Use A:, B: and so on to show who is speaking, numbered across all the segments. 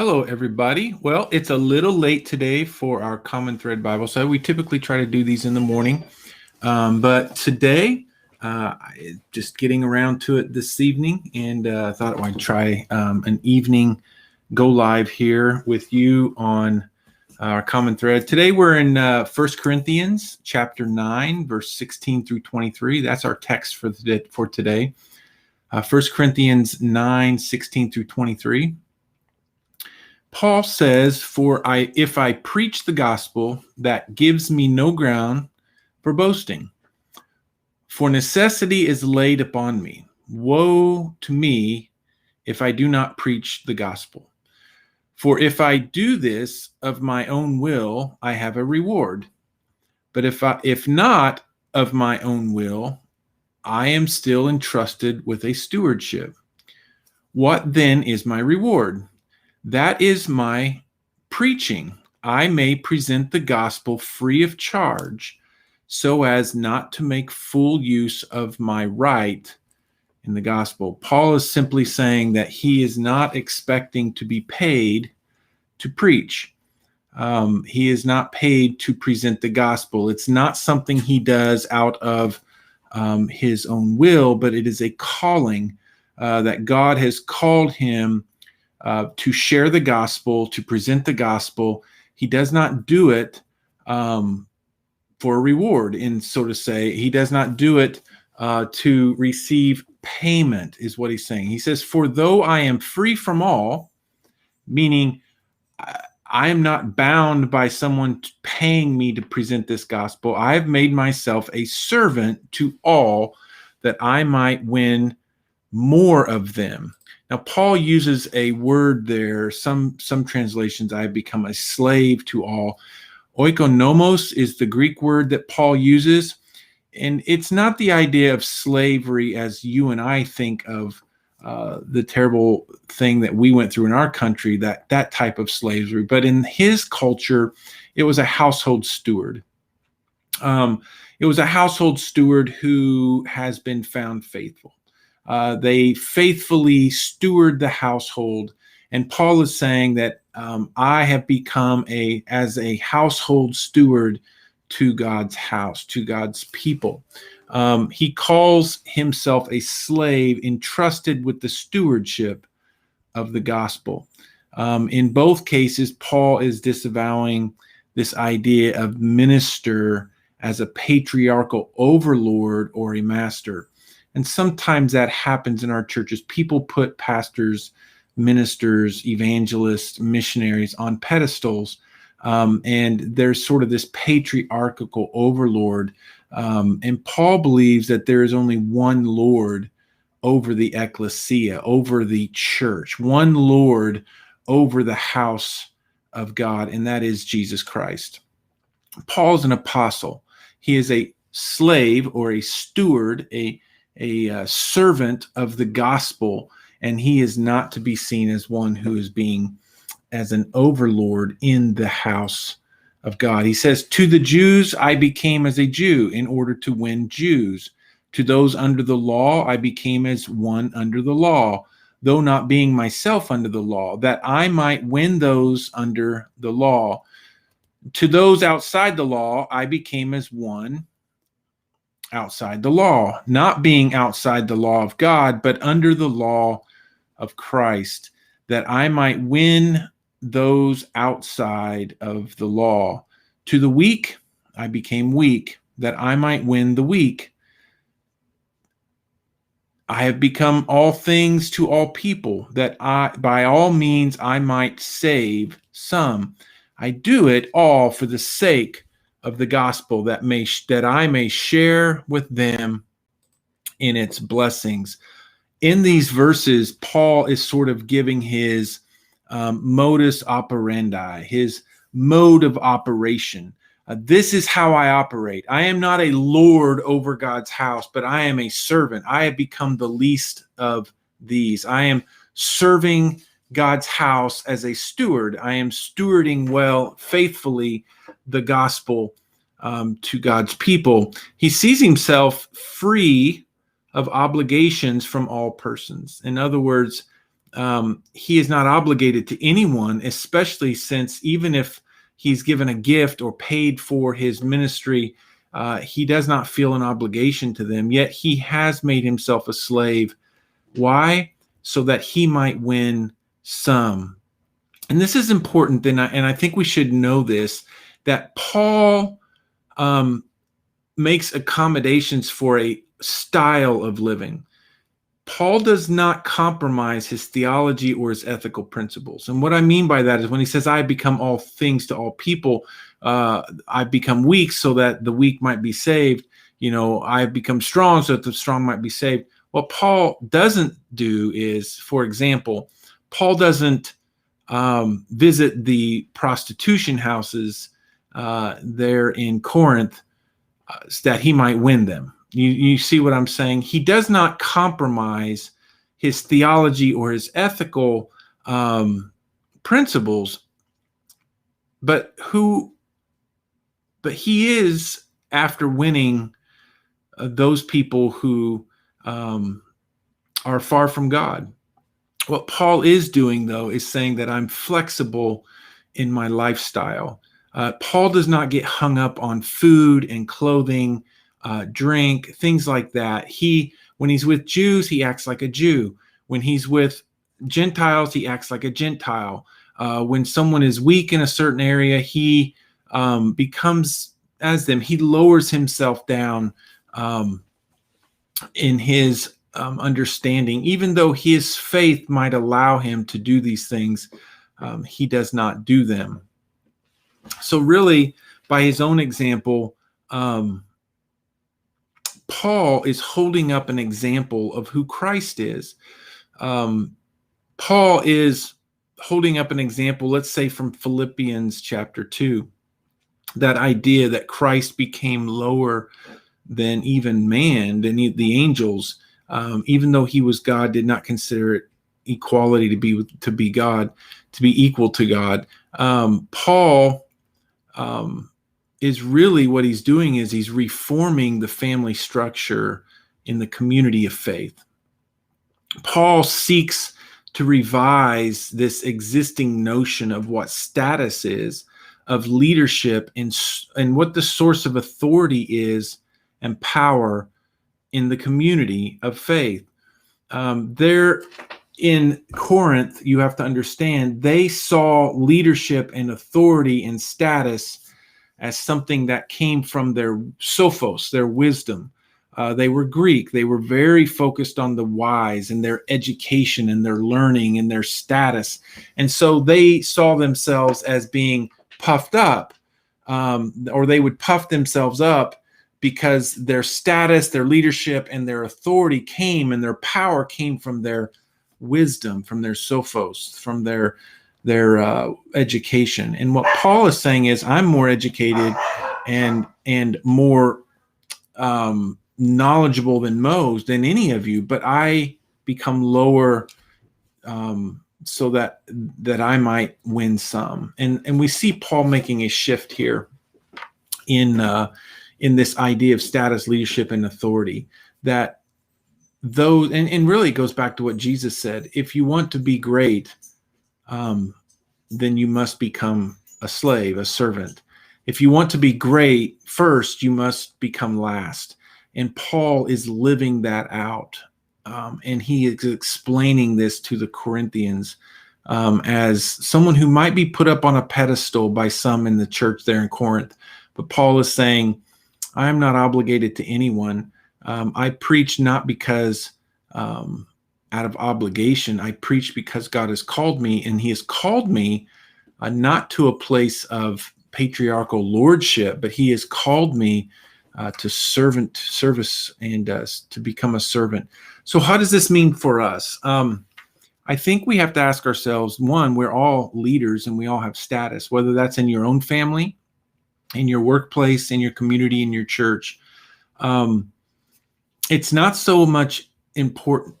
A: Hello, everybody. Well, it's a little late today for our Common Thread Bible study. We typically try to do these in the morning, but today, just getting around to it this evening, and I thought I'd try an evening go live here with you on our Common Thread. Today, we're in 1 Corinthians chapter 9, verse 16 through 23. That's our text for today. 1 Corinthians 9, 16 through 23. Paul says, if I preach the gospel, that gives me no ground for boasting. For necessity is laid upon me. Woe to me if I do not preach the gospel. For if I do this of my own will, I have a reward. But if not of my own will, I am still entrusted with a stewardship. What then is my reward? That is my preaching. I may present the gospel free of charge, so as not to make full use of my right in the gospel. Paul is simply saying that he is not expecting to be paid to preach. He is not paid to present the gospel. It's not something he does out of his own will, but it is a calling that God has called him to share the gospel, to present the gospel. He does not do it for a reward, and so to say. He does not do it to receive payment, is what he's saying. He says, for though I am free from all, meaning I am not bound by someone paying me to present this gospel, I have made myself a servant to all that I might win more of them. Now, Paul uses a word there. Some translations, I have become a slave to all. Oikonomos is the Greek word that Paul uses. And it's not the idea of slavery as you and I think of the terrible thing that we went through in our country, that type of slavery. But in his culture, it was a household steward. It was a household steward who has been found faithful. They faithfully steward the household. And Paul is saying that I have become as a household steward to God's house, to God's people. He calls himself a slave entrusted with the stewardship of the gospel. In both cases, Paul is disavowing this idea of minister as a patriarchal overlord or a master. And sometimes that happens in our churches. People put pastors, ministers, evangelists, missionaries on pedestals, and there's sort of this patriarchal overlord. And Paul believes that there is only one Lord over the ecclesia, over the church, one Lord over the house of God, and that is Jesus Christ. Paul's an apostle. He is a slave or a steward, a servant of the gospel, and he is not to be seen as one who is being as an overlord in the house of God. He says, to the Jews, I became as a Jew in order to win Jews. To those under the law, I became as one under the law, though not being myself under the law, that I might win those under the law. To those outside the law, I became as one outside the law, not being outside the law of God, but under the law of Christ, that I might win those outside of the law. To the weak, I became weak, that I might win the weak. I have become all things to all people, that by all means I might save some. I do it all for the sake of the gospel, that I may share with them in its blessings. In these verses, Paul is sort of giving his modus operandi, his mode of operation. This is how I operate. I am not a lord over God's house, but I am a servant. I have become the least of these. I am serving God's house as a steward. I am stewarding well, faithfully, the gospel to God's people. He sees himself free of obligations from all persons. In other words, he is not obligated to anyone, especially since even if he's given a gift or paid for his ministry, he does not feel an obligation to them. Yet he has made himself a slave. Why? So that he might win some. And this is important, and I think we should know this, that Paul makes accommodations for a style of living. Paul does not compromise his theology or his ethical principles. And what I mean by that is when he says, I become all things to all people, I become weak so that the weak might be saved. I become strong so that the strong might be saved. What Paul doesn't do is, for example, Paul doesn't visit the prostitution houses there in Corinth that he might win them. You see what I'm saying? He does not compromise his theology or his ethical principles, but he is after winning those people who are far from God. What Paul is doing, though, is saying that I'm flexible in my lifestyle. Paul does not get hung up on food and clothing, drink, things like that. When he's with Jews, he acts like a Jew. When he's with Gentiles, he acts like a Gentile. When someone is weak in a certain area, he becomes as them. He lowers himself down in his understanding. Even though his faith might allow him to do these things, he does not do them. So really, by his own example, Paul is holding up an example of who Christ is. Paul is holding up an example, let's say from Philippians chapter 2, that idea that Christ became lower than even man, than the angels, even though he was God, did not consider it equality to be God, to be equal to God. Paul is really, what he's doing is he's reforming the family structure in the community of faith. Paul seeks to revise this existing notion of what status is, of leadership, and what the source of authority is and power in the community of faith. There in Corinth, you have to understand, they saw leadership and authority and status as something that came from their sophos, their wisdom. They were Greek. They were very focused on the wise and their education and their learning and their status. And so they saw themselves as being puffed up, or they would puff themselves up because their status, their leadership, and their authority came, and their power came from their wisdom, from their sophos, from their education. And what Paul is saying is, I'm more educated and more knowledgeable than any of you, but I become lower so that I might win some. And we see Paul making a shift here in this idea of status, leadership, and authority, that those, and really it goes back to what Jesus said: if you want to be great, then you must become a slave, a servant. If you want to be great, first you must become last. And Paul is living that out. And he is explaining this to the Corinthians as someone who might be put up on a pedestal by some in the church there in Corinth. But Paul is saying, I am not obligated to anyone. I preach not because out of obligation. I preach because God has called me, and he has called me not to a place of patriarchal lordship, but he has called me to service and to become a servant. So how does this mean for us? I think we have to ask ourselves, one, we're all leaders and we all have status, whether that's in your own family, in your workplace, in your community, in your church. It's not so important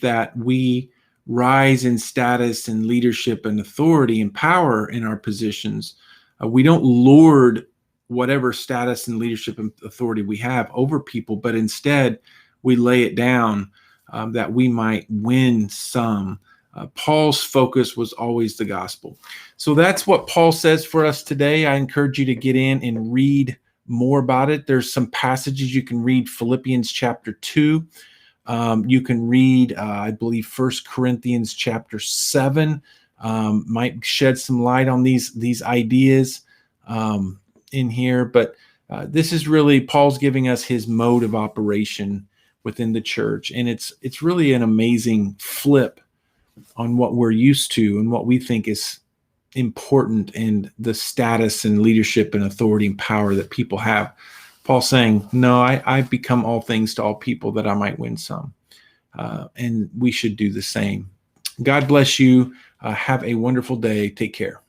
A: that we rise in status and leadership and authority and power in our positions. We don't lord whatever status and leadership and authority we have over people, but instead we lay it down that we might win some. Paul's focus was always the gospel. So that's what Paul says for us today. I encourage you to get in and read more about it. There's some passages you can read. Philippians chapter 2. You can read, I believe, 1 Corinthians chapter 7. Might shed some light on these ideas in here. But this is really Paul's giving us his mode of operation within the church. And it's really an amazing flip on what we're used to and what we think is important and the status and leadership and authority and power that people have. Paul saying, no, I've become all things to all people that I might win some. And we should do the same. God bless you. Have a wonderful day. Take care.